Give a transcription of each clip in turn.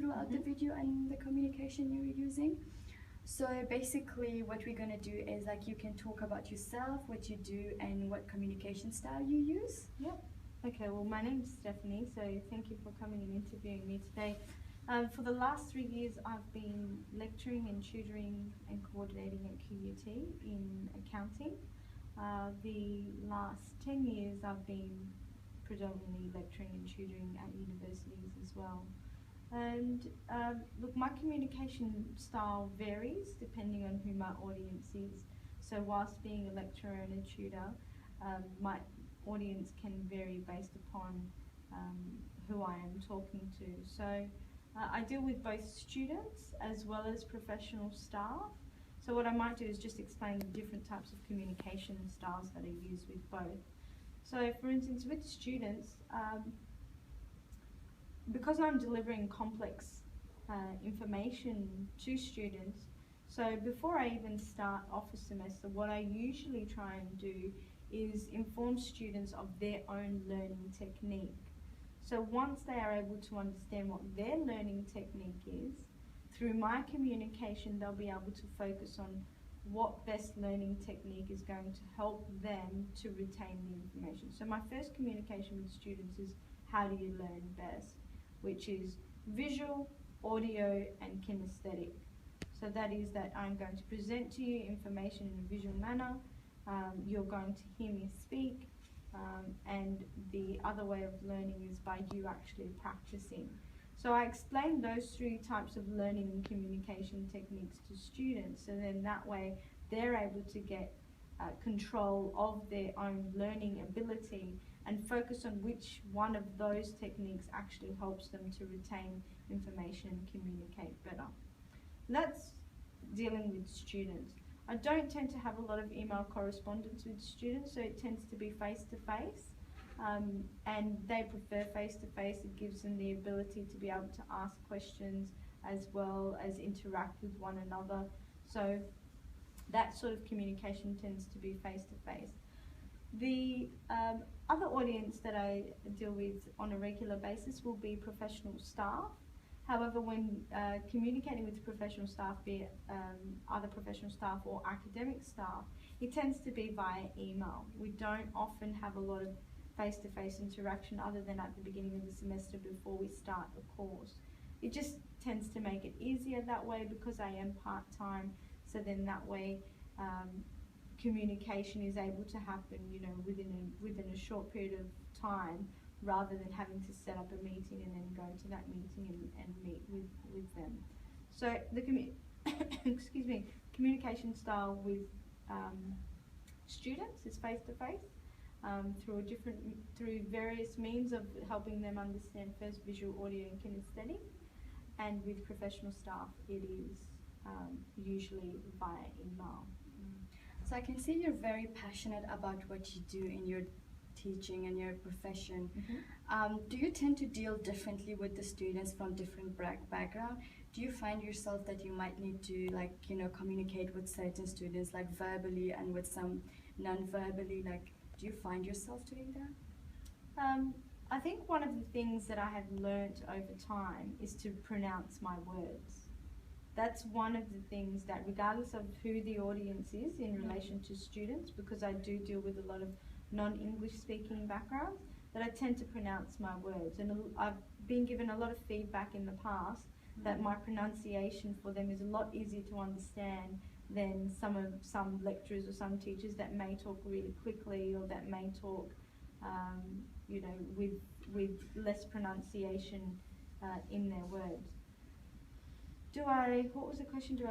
throughout the video and the communication you're using. So basically what we're going to do is like you can talk about yourself, what you do, and what communication style you use. Yep. Okay, well, my name's Stephanie, so thank you for coming and interviewing me today. For the last 3 years, I've been lecturing and tutoring and coordinating at QUT in accounting. The last 10 years, I've been predominantly lecturing and tutoring at universities as well. And look, my communication style varies depending on who my audience is. So whilst being a lecturer and a tutor, my audience can vary based upon who I am talking to. So I deal with both students as well as professional staff. So what I might do is just explain the different types of communication styles that are used with both. So for instance, with students, because I'm delivering complex information to students, so before I even start off a semester, what I usually try and do is inform students of their own learning technique. So once they are able to understand what their learning technique is, through my communication they'll be able to focus on what best learning technique is going to help them to retain the information. So my first communication with students is how do you learn best, which is visual, audio and kinesthetic. So that is that I'm going to present to you information in a visual manner, you're going to hear me speak, and the other way of learning is by you actually practicing. So I explain those 3 types of learning and communication techniques to students, so then that way they're able to get control of their own learning ability and focus on which one of those techniques actually helps them to retain information and communicate better. That's dealing with students. I don't tend to have a lot of email correspondence with students, so it tends to be face-to-face, and they prefer face-to-face. It gives them the ability to be able to ask questions as well as interact with one another. So that sort of communication tends to be face-to-face. The other audience that I deal with on a regular basis will be professional staff. However, when communicating with professional staff, be it other professional staff or academic staff, it tends to be via email. We don't often have a lot of face-to-face interaction other than at the beginning of the semester before we start a course. It just tends to make it easier that way because I am part-time, so then that way communication is able to happen, you know, within a short period of time, rather than having to set up a meeting and then go to that meeting and meet with them. So the excuse me, communication style with students is face-to-face through various means of helping them understand first visual, audio and kinesthetic, and with professional staff it is usually via email. So I can see you're very passionate about what you do in your teaching and your profession. Do you tend to deal differently with the students from different background? Do you find yourself that you might need to, like, you know, communicate with certain students like verbally and with some non-verbally? Like, do you find yourself doing that? I think one of the things that I have learnt over time is to pronounce my words. That's one of the things that, regardless of who the audience is in relation to students, because I do deal with a lot of non-English speaking backgrounds, that I tend to pronounce my words. And I've been given a lot of feedback in the past that my pronunciation for them is a lot easier to understand than some lecturers or some teachers that may talk really quickly or that may talk you know, with less pronunciation in their words. What was the question? Do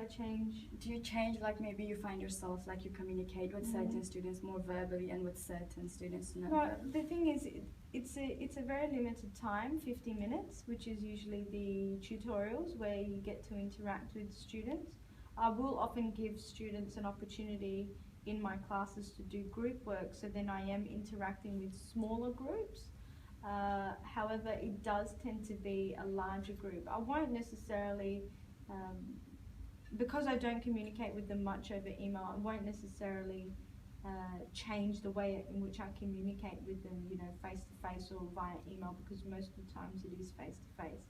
you change, like maybe you find yourself like you communicate with certain students more verbally and with certain students not? No, the thing is, it's a very limited time, 50 minutes, which is usually the tutorials where you get to interact with students. I will often give students an opportunity in my classes to do group work, so then I am interacting with smaller groups. However, it does tend to be a larger group. I won't necessarily, because I don't communicate with them much over email, I won't necessarily change the way in which I communicate with them, you know, face to face or via email, because most of the times it is face to face.